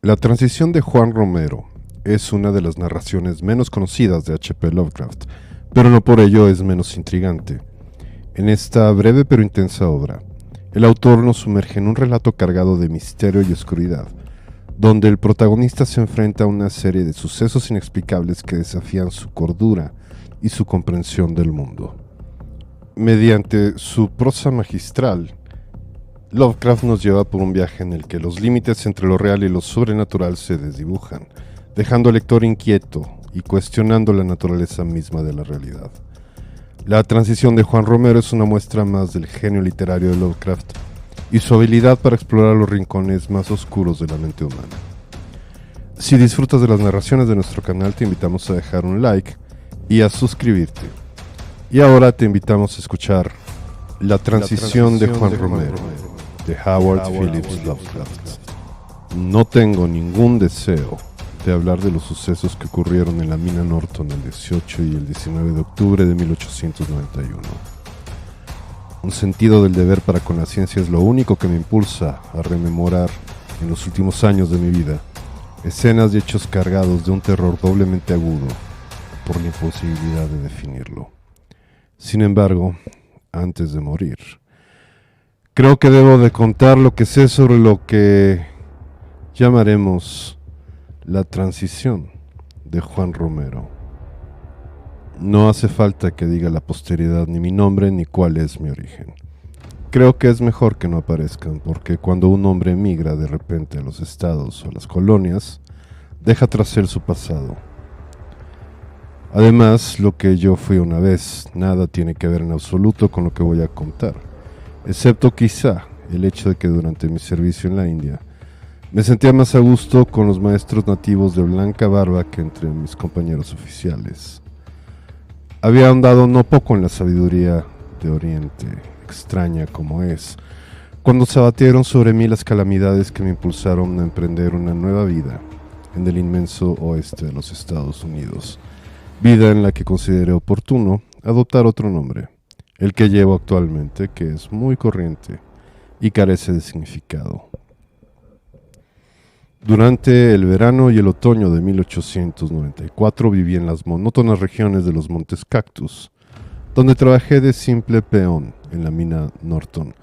La transición de Juan Romero es una de las narraciones menos conocidas de H.P. Lovecraft, pero no por ello es menos intrigante. En esta breve pero intensa obra, el autor nos sumerge en un relato cargado de misterio y oscuridad, donde el protagonista se enfrenta a una serie de sucesos inexplicables que desafían su cordura y su comprensión del mundo. Mediante su prosa magistral, Lovecraft nos lleva por un viaje en el que los límites entre lo real y lo sobrenatural se desdibujan, dejando al lector inquieto y cuestionando la naturaleza misma de la realidad. La transición de Juan Romero es una muestra más del genio literario de Lovecraft y su habilidad para explorar los rincones más oscuros de la mente humana. Si disfrutas de las narraciones de nuestro canal, te invitamos a dejar un like y a suscribirte. Y ahora te invitamos a escuchar La transición de Juan Romero, de Howard Phillips Lovecraft. No tengo ningún deseo de hablar de los sucesos que ocurrieron en la mina Norton el 18 y el 19 de octubre de 1891. Un sentido del deber para con la ciencia es lo único que me impulsa a rememorar en los últimos años de mi vida escenas y hechos cargados de un terror doblemente agudo por la imposibilidad de definirlo. Sin embargo, antes de morir, creo que debo de contar lo que sé sobre lo que llamaremos la transición de Juan Romero. No hace falta que diga la posteridad ni mi nombre ni cuál es mi origen. Creo que es mejor que no aparezcan, porque cuando un hombre emigra de repente a los estados o a las colonias, deja tras él su pasado. Además, lo que yo fui una vez nada tiene que ver en absoluto con lo que voy a contar, excepto quizá el hecho de que durante mi servicio en la India me sentía más a gusto con los maestros nativos de blanca barba que entre mis compañeros oficiales. Había ahondado no poco en la sabiduría de Oriente, extraña como es, cuando se abatieron sobre mí las calamidades que me impulsaron a emprender una nueva vida en el inmenso oeste de los Estados Unidos, vida en la que consideré oportuno adoptar otro nombre, el que llevo actualmente, que es muy corriente y carece de significado. Durante el verano y el otoño de 1894 viví en las monótonas regiones de los Montes Cactus, donde trabajé de simple peón en la mina Norton,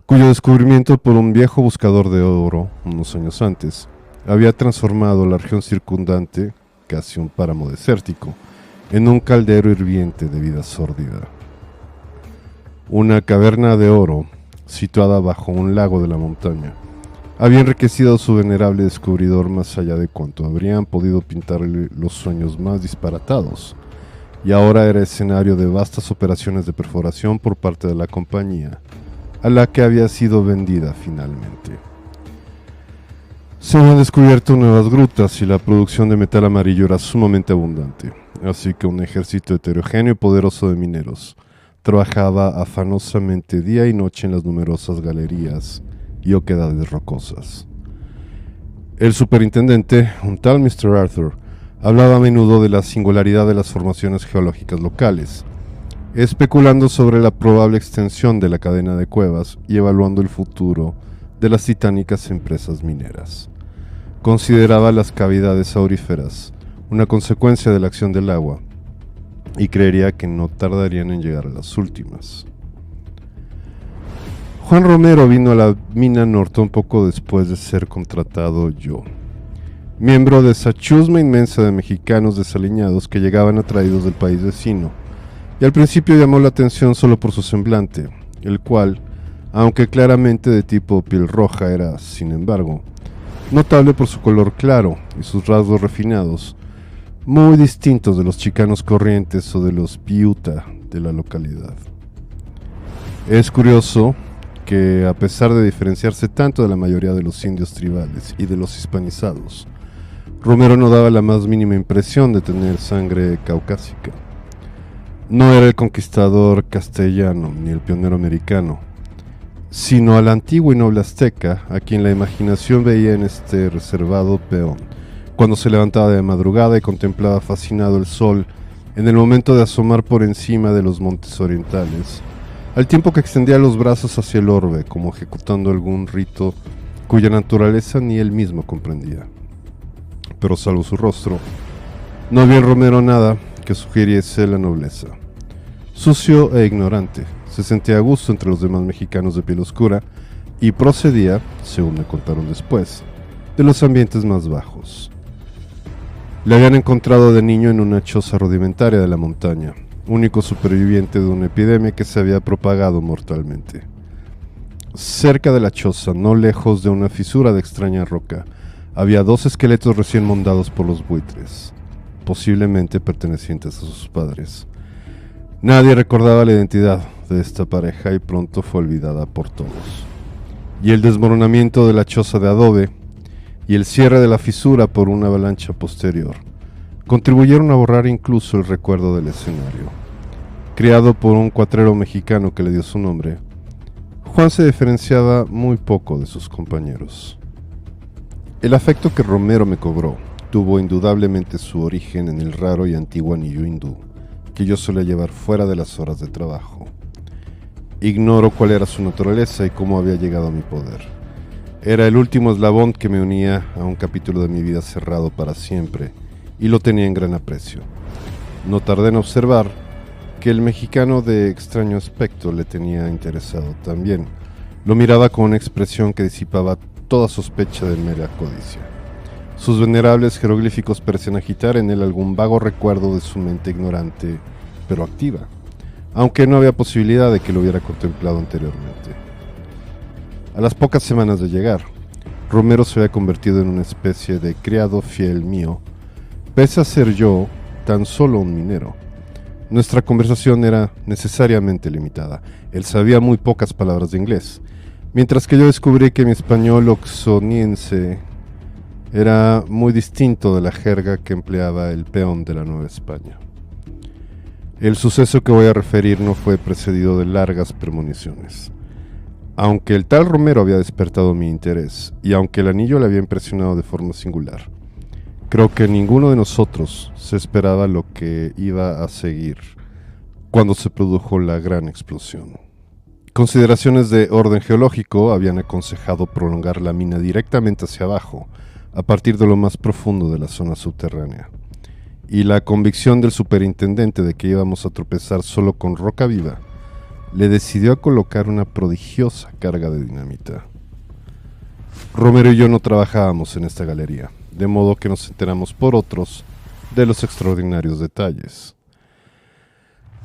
cuyo descubrimiento por un viejo buscador de oro unos años antes había transformado la región circundante, casi un páramo desértico, en un caldero hirviente de vida sórdida. Una caverna de oro, situada bajo un lago de la montaña, había enriquecido a su venerable descubridor más allá de cuanto habrían podido pintarle los sueños más disparatados, y ahora era escenario de vastas operaciones de perforación por parte de la compañía, a la que había sido vendida finalmente. Se habían descubierto nuevas grutas y la producción de metal amarillo era sumamente abundante, así que un ejército heterogéneo y poderoso de mineros trabajaba afanosamente día y noche en las numerosas galerías y oquedades rocosas. El superintendente, un tal Mr. Arthur, hablaba a menudo de la singularidad de las formaciones geológicas locales, especulando sobre la probable extensión de la cadena de cuevas y evaluando el futuro de las titánicas empresas mineras. Consideraba las cavidades auríferas una consecuencia de la acción del agua y creería que no tardarían en llegar a las últimas. Juan Romero vino a la mina Norton poco después de ser contratado yo, miembro de esa chusma inmensa de mexicanos desaliñados que llegaban atraídos del país vecino, y al principio llamó la atención solo por su semblante, el cual, aunque claramente de tipo piel roja, era, sin embargo, notable por su color claro y sus rasgos refinados, muy distintos de los chicanos corrientes o de los piuta de la localidad. Es curioso que, a pesar de diferenciarse tanto de la mayoría de los indios tribales y de los hispanizados, Romero no daba la más mínima impresión de tener sangre caucásica. No era el conquistador castellano ni el pionero americano, sino al antiguo y noble azteca, a quien la imaginación veía en este reservado peón, cuando se levantaba de madrugada y contemplaba fascinado el sol en el momento de asomar por encima de los montes orientales, al tiempo que extendía los brazos hacia el orbe, como ejecutando algún rito cuya naturaleza ni él mismo comprendía. Pero salvo su rostro, no había en Romero nada que sugiriese la nobleza. Sucio e ignorante, se sentía a gusto entre los demás mexicanos de piel oscura y procedía, según me contaron después, de los ambientes más bajos. Le habían encontrado de niño en una choza rudimentaria de la montaña, único superviviente de una epidemia que se había propagado mortalmente. Cerca de la choza, no lejos de una fisura de extraña roca, había 2 esqueletos recién mondados por los buitres, posiblemente pertenecientes a sus padres. Nadie recordaba la identidad de esta pareja y pronto fue olvidada por todos. Y el desmoronamiento de la choza de adobe y el cierre de la fisura por una avalancha posterior contribuyeron a borrar incluso el recuerdo del escenario. Criado por un cuatrero mexicano que le dio su nombre, Juan se diferenciaba muy poco de sus compañeros. El afecto que Romero me cobró tuvo indudablemente su origen en el raro y antiguo anillo hindú que yo solía llevar fuera de las horas de trabajo. Ignoro cuál era su naturaleza y cómo había llegado a mi poder. Era el último eslabón que me unía a un capítulo de mi vida cerrado para siempre, y lo tenía en gran aprecio. No tardé en observar que el mexicano de extraño aspecto le tenía interesado también. Lo miraba con una expresión que disipaba toda sospecha de mera codicia. Sus venerables jeroglíficos parecían agitar en él algún vago recuerdo de su mente ignorante, pero activa, aunque no había posibilidad de que lo hubiera contemplado anteriormente. A las pocas semanas de llegar, Romero se había convertido en una especie de criado fiel mío, pese a ser yo tan solo un minero. Nuestra conversación era necesariamente limitada. Él sabía muy pocas palabras de inglés, mientras que yo descubrí que mi español oxoniense era muy distinto de la jerga que empleaba el peón de la Nueva España. El suceso que voy a referir no fue precedido de largas premoniciones. Aunque el tal Romero había despertado mi interés, y aunque el anillo le había impresionado de forma singular, creo que ninguno de nosotros se esperaba lo que iba a seguir cuando se produjo la gran explosión. Consideraciones de orden geológico habían aconsejado prolongar la mina directamente hacia abajo, a partir de lo más profundo de la zona subterránea. Y la convicción del superintendente de que íbamos a tropezar solo con roca viva le decidió a colocar una prodigiosa carga de dinamita. Romero y yo no trabajábamos en esta galería, de modo que nos enteramos por otros de los extraordinarios detalles.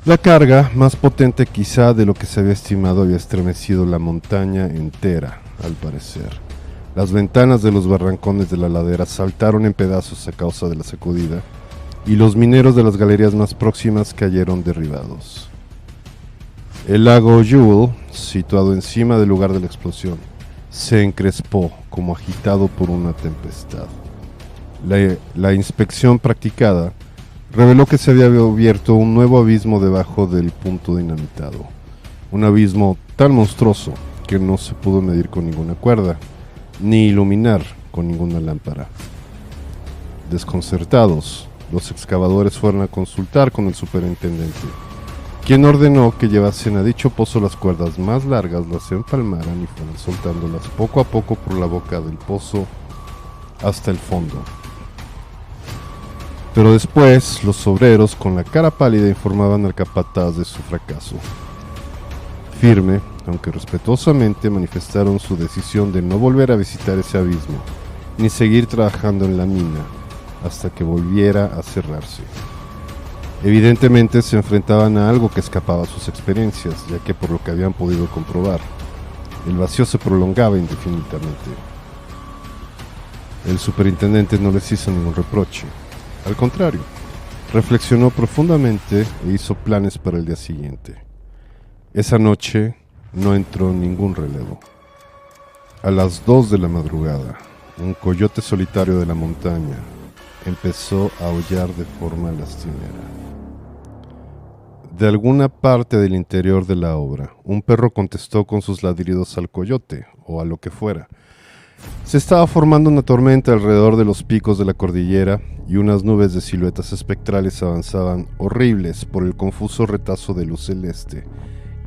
La carga, más potente quizá de lo que se había estimado, había estremecido la montaña entera, al parecer. Las ventanas de los barrancones de la ladera saltaron en pedazos a causa de la sacudida, y los mineros de las galerías más próximas cayeron derribados. El lago Jewel, situado encima del lugar de la explosión, se encrespó como agitado por una tempestad. La inspección practicada reveló que se había abierto un nuevo abismo debajo del punto dinamitado, un abismo tan monstruoso que no se pudo medir con ninguna cuerda, ni iluminar con ninguna lámpara. Desconcertados, los excavadores fueron a consultar con el superintendente, quien ordenó que llevasen a dicho pozo las cuerdas más largas, las empalmaran y fueran soltándolas poco a poco por la boca del pozo hasta el fondo. Pero después, los obreros, con la cara pálida, informaban al capataz de su fracaso. Firme, aunque respetuosamente, manifestaron su decisión de no volver a visitar ese abismo, ni seguir trabajando en la mina hasta que volviera a cerrarse. Evidentemente se enfrentaban a algo que escapaba a sus experiencias, ya que por lo que habían podido comprobar, el vacío se prolongaba indefinidamente. El superintendente no les hizo ningún reproche. Al contrario, reflexionó profundamente e hizo planes para el día siguiente. Esa noche no entró ningún relevo. A las 2 de la madrugada, un coyote solitario de la montaña empezó a aullar de forma lastimera. De alguna parte del interior de la obra, un perro contestó con sus ladridos al coyote, o a lo que fuera. Se estaba formando una tormenta alrededor de los picos de la cordillera y unas nubes de siluetas espectrales avanzaban horribles por el confuso retazo de luz celeste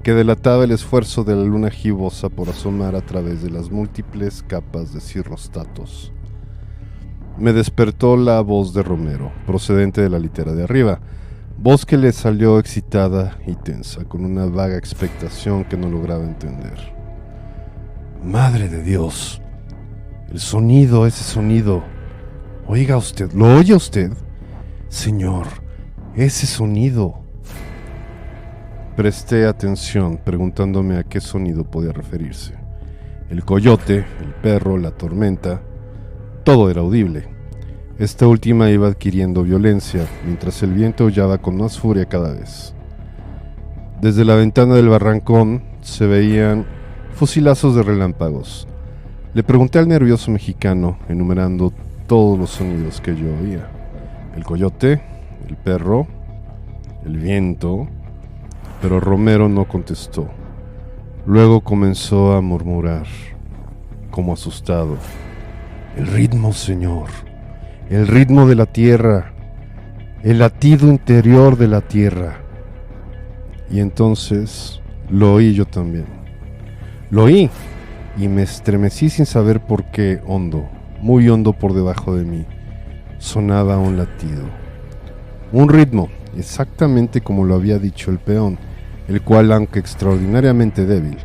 que delataba el esfuerzo de la luna gibosa por asomar a través de las múltiples capas de cirrostatos. Me despertó la voz de Romero, procedente de la litera de arriba, voz que le salió excitada y tensa, con una vaga expectación que no lograba entender. ¡Madre de Dios! El sonido, ese sonido. Oiga usted, ¿lo oye usted? Señor, ese sonido. Presté atención, preguntándome a qué sonido podía referirse. El coyote, el perro, la tormenta, todo era audible. Esta última iba adquiriendo violencia, mientras el viento aullaba con más furia cada vez. Desde la ventana del barrancón se veían fusilazos de relámpagos. Le pregunté al nervioso mexicano, enumerando todos los sonidos que yo oía. El coyote, el perro, el viento, pero Romero no contestó. Luego comenzó a murmurar, como asustado. El ritmo, señor, el ritmo de la tierra, el latido interior de la tierra. Y entonces lo oí yo también. Lo oí y me estremecí sin saber por qué, hondo, muy hondo por debajo de mí, sonaba un latido. Un ritmo, exactamente como lo había dicho el peón, el cual, aunque extraordinariamente débil,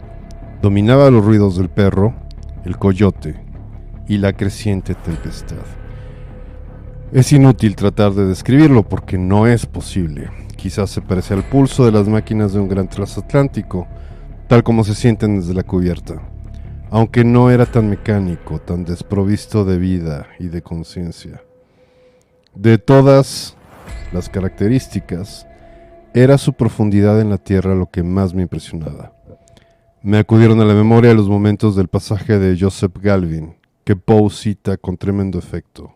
dominaba los ruidos del perro, el coyote y la creciente tempestad. Es inútil tratar de describirlo porque no es posible. Quizás se parece al pulso de las máquinas de un gran transatlántico, tal como se sienten desde la cubierta, aunque no era tan mecánico, tan desprovisto de vida y de conciencia. De todas las características, era su profundidad en la tierra lo que más me impresionaba. Me acudieron a la memoria los momentos del pasaje de Joseph Galvin, que Poe cita con tremendo efecto.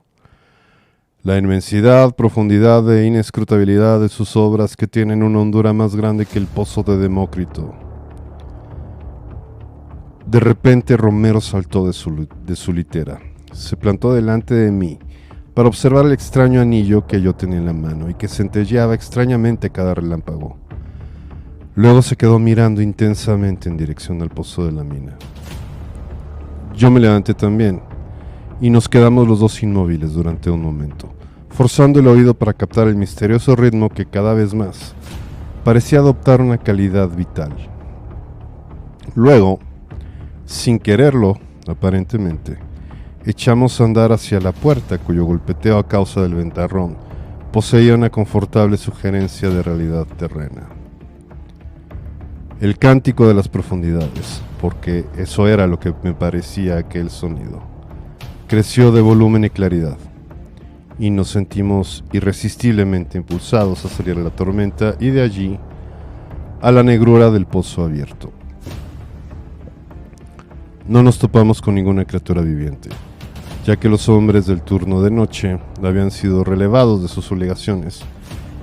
La inmensidad, profundidad e inescrutabilidad de sus obras que tienen una hondura más grande que el pozo de Demócrito. De repente Romero saltó de su litera, se plantó delante de mí para observar el extraño anillo que yo tenía en la mano y que centelleaba extrañamente cada relámpago. Luego se quedó mirando intensamente en dirección al pozo de la mina. Yo me levanté también y nos quedamos los dos inmóviles durante un momento, forzando el oído para captar el misterioso ritmo que cada vez más parecía adoptar una calidad vital. Luego, sin quererlo, aparentemente, echamos a andar hacia la puerta, cuyo golpeteo a causa del ventarrón poseía una confortable sugerencia de realidad terrena. El cántico de las profundidades, porque eso era lo que me parecía aquel sonido, creció de volumen y claridad, y nos sentimos irresistiblemente impulsados a salir de la tormenta y de allí a la negrura del pozo abierto. No nos topamos con ninguna criatura viviente, ya que los hombres del turno de noche habían sido relevados de sus obligaciones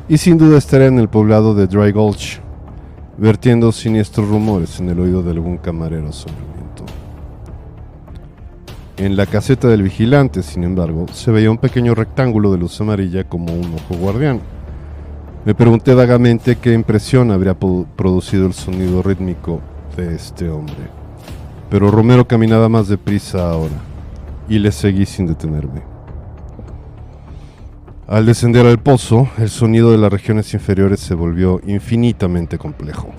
y sin duda estarían en el poblado de Dry Gulch, vertiendo siniestros rumores en el oído de algún camarero soñoliento. En la caseta del vigilante, sin embargo, se veía un pequeño rectángulo de luz amarilla como un ojo guardián. Me pregunté vagamente qué impresión habría producido el sonido rítmico de este hombre, pero Romero caminaba más deprisa ahora, y le seguí sin detenerme. Al descender al pozo, el sonido de las regiones inferiores se volvió infinitamente complejo.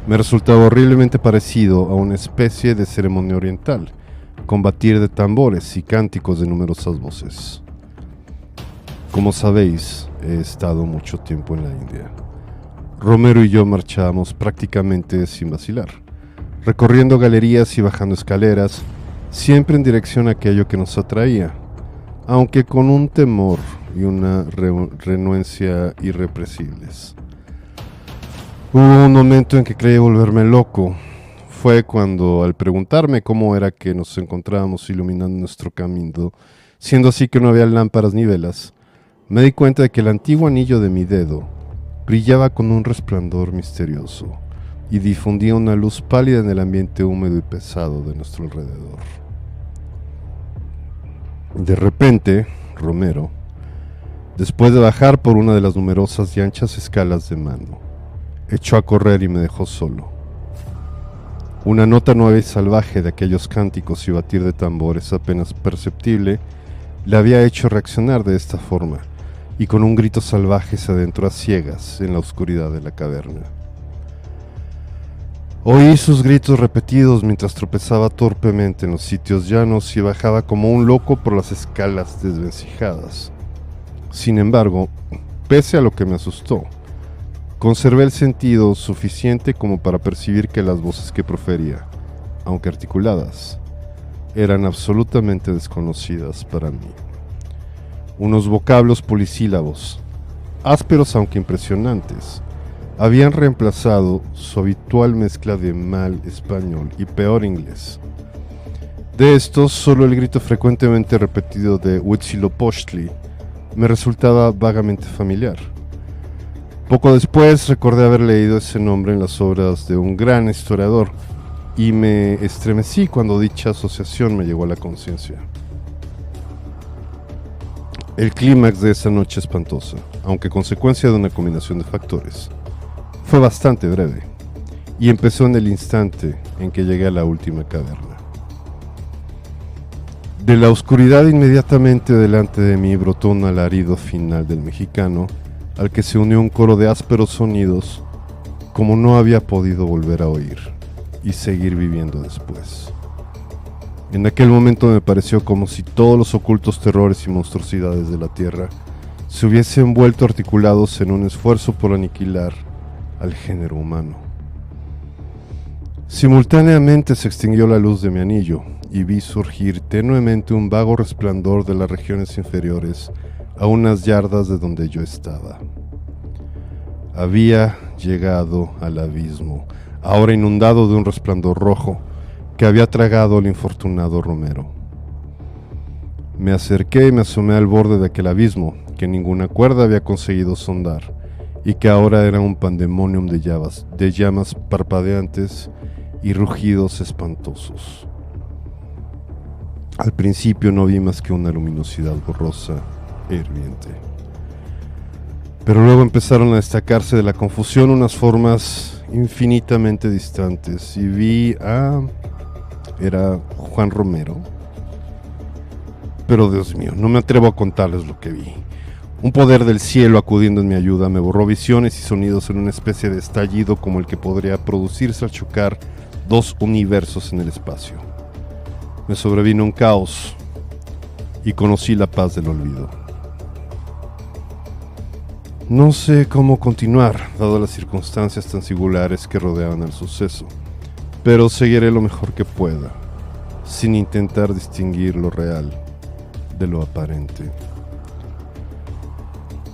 Me resultaba horriblemente parecido a una especie de ceremonia oriental, con batir de tambores y cánticos de numerosas voces. Como sabéis, he estado mucho tiempo en la India. Romero y yo marchábamos prácticamente sin vacilar, recorriendo galerías y bajando escaleras, siempre en dirección a aquello que nos atraía, aunque con un temor y una renuencia irrepresibles. Hubo un momento en que creí volverme loco. Fue cuando, al preguntarme cómo era que nos encontrábamos iluminando nuestro camino, siendo así que no había lámparas ni velas, me di cuenta de que el antiguo anillo de mi dedo brillaba con un resplandor misterioso y difundía una luz pálida en el ambiente húmedo y pesado de nuestro alrededor. De repente, Romero, después de bajar por una de las numerosas y anchas escalas de mano, echó a correr y me dejó solo. Una nota nueva y salvaje de aquellos cánticos y batir de tambores apenas perceptible le había hecho reaccionar de esta forma, y con un grito salvaje se adentró a ciegas en la oscuridad de la caverna. Oí sus gritos repetidos mientras tropezaba torpemente en los sitios llanos y bajaba como un loco por las escalas desvencijadas. Sin embargo, pese a lo que me asustó, conservé el sentido suficiente como para percibir que las voces que profería, aunque articuladas, eran absolutamente desconocidas para mí. Unos vocablos polisílabos, ásperos aunque impresionantes, habían reemplazado su habitual mezcla de mal español y peor inglés. De estos, solo el grito frecuentemente repetido de Huitzilopochtli me resultaba vagamente familiar. Poco después recordé haber leído ese nombre en las obras de un gran historiador y me estremecí cuando dicha asociación me llegó a la conciencia. El clímax de esa noche espantosa, aunque consecuencia de una combinación de factores, fue bastante breve y empezó en el instante en que llegué a la última caverna. De la oscuridad inmediatamente delante de mí brotó un alarido final del mexicano, al que se unió un coro de ásperos sonidos como no había podido volver a oír y seguir viviendo después. En aquel momento me pareció como si todos los ocultos terrores y monstruosidades de la tierra se hubiesen vuelto articulados en un esfuerzo por aniquilar al género humano. Simultáneamente se extinguió la luz de mi anillo y vi surgir tenuemente un vago resplandor de las regiones inferiores a unas yardas de donde yo estaba. Había llegado al abismo, ahora inundado de un resplandor rojo que había tragado al infortunado Romero. Me acerqué y me asomé al borde de aquel abismo que ninguna cuerda había conseguido sondar y que ahora era un pandemonium de llamas parpadeantes y rugidos espantosos. Al principio no vi más que una luminosidad borrosa e hirviente. Pero luego empezaron a destacarse de la confusión unas formas infinitamente distantes y vi era Juan Romero. Pero Dios mío, no me atrevo a contarles lo que vi. Un poder del cielo acudiendo en mi ayuda me borró visiones y sonidos en una especie de estallido como el que podría producirse al chocar dos universos en el espacio. Me sobrevino un caos y conocí la paz del olvido. No sé cómo continuar, dadas las circunstancias tan singulares que rodeaban al suceso, pero seguiré lo mejor que pueda, sin intentar distinguir lo real de lo aparente.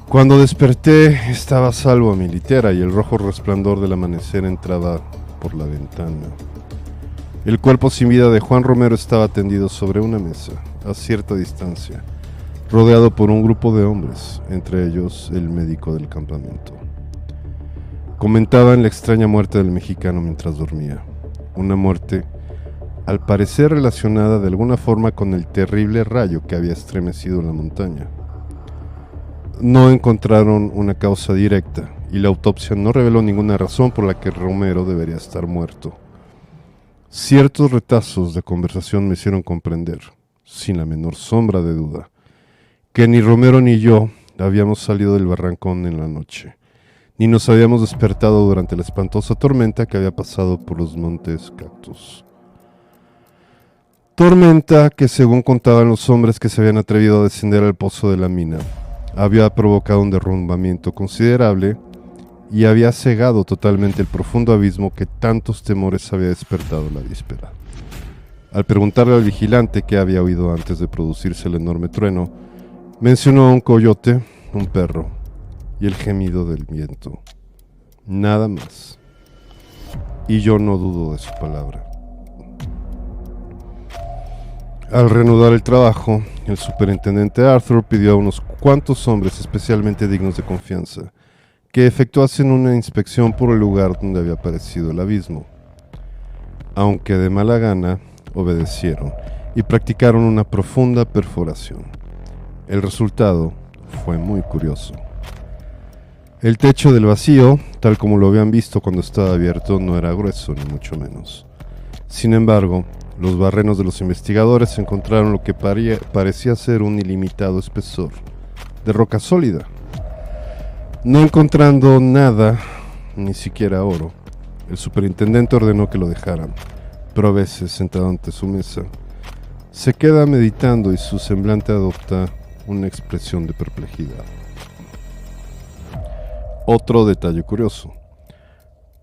Cuando desperté estaba a salvo a mi litera y el rojo resplandor del amanecer entraba por la ventana. El cuerpo sin vida de Juan Romero estaba tendido sobre una mesa, a cierta distancia, rodeado por un grupo de hombres, entre ellos el médico del campamento. Comentaban la extraña muerte del mexicano mientras dormía, una muerte al parecer relacionada de alguna forma con el terrible rayo que había estremecido la montaña. No encontraron una causa directa y la autopsia no reveló ninguna razón por la que Romero debería estar muerto. Ciertos retazos de conversación me hicieron comprender, sin la menor sombra de duda, que ni Romero ni yo habíamos salido del barrancón en la noche, ni nos habíamos despertado durante la espantosa tormenta que había pasado por los montes Cactus. Tormenta que, según contaban los hombres que se habían atrevido a descender al pozo de la mina, había provocado un derrumbamiento considerable y había cegado totalmente el profundo abismo que tantos temores había despertado la víspera. Al preguntarle al vigilante qué había oído antes de producirse el enorme trueno, mencionó a un coyote, un perro y el gemido del viento. Nada más. Y yo no dudo de su palabra. Al reanudar el trabajo, el superintendente Arthur pidió a unos cuantos hombres especialmente dignos de confianza que efectuasen una inspección por el lugar donde había aparecido el abismo. Aunque de mala gana, obedecieron y practicaron una profunda perforación. El resultado fue muy curioso. El techo del vacío, tal como lo habían visto cuando estaba abierto, no era grueso ni mucho menos. Sin embargo, los barrenos de los investigadores encontraron lo que parecía ser un ilimitado espesor de roca sólida. No encontrando nada, ni siquiera oro, el superintendente ordenó que lo dejaran, pero a veces, sentado ante su mesa, se queda meditando y su semblante adopta una expresión de perplejidad. Otro detalle curioso.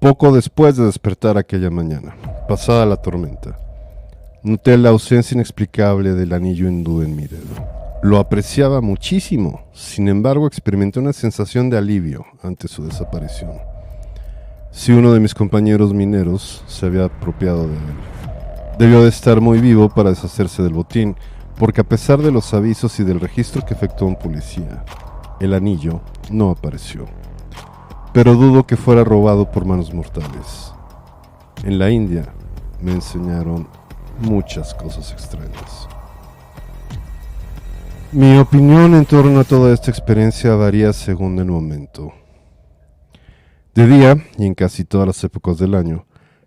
Poco después de despertar aquella mañana, pasada la tormenta, noté la ausencia inexplicable del anillo hindú en mi dedo. Lo apreciaba muchísimo, sin embargo experimenté una sensación de alivio ante su desaparición. Si uno de mis compañeros mineros se había apropiado de él, debió de estar muy vivo para deshacerse del botín, porque a pesar de los avisos y del registro que efectuó un policía, el anillo no apareció. Pero dudo que fuera robado por manos mortales. En la India me enseñaron muchas cosas extrañas. Mi opinión en torno a toda esta experiencia varía según el momento. De día, y en casi todas las épocas del año,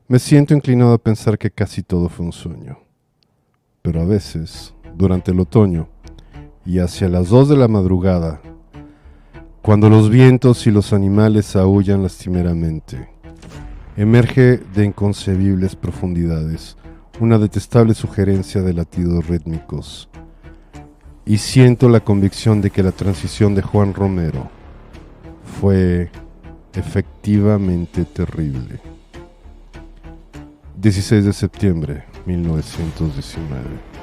me siento inclinado a pensar que casi todo fue un sueño. Pero a veces, durante el otoño, y hacia las 2 de la madrugada, cuando los vientos y los animales aúllan lastimeramente, emerge de inconcebibles profundidades una detestable sugerencia de latidos rítmicos, y siento la convicción de que la transición de Juan Romero fue efectivamente terrible. 16 de septiembre 1919.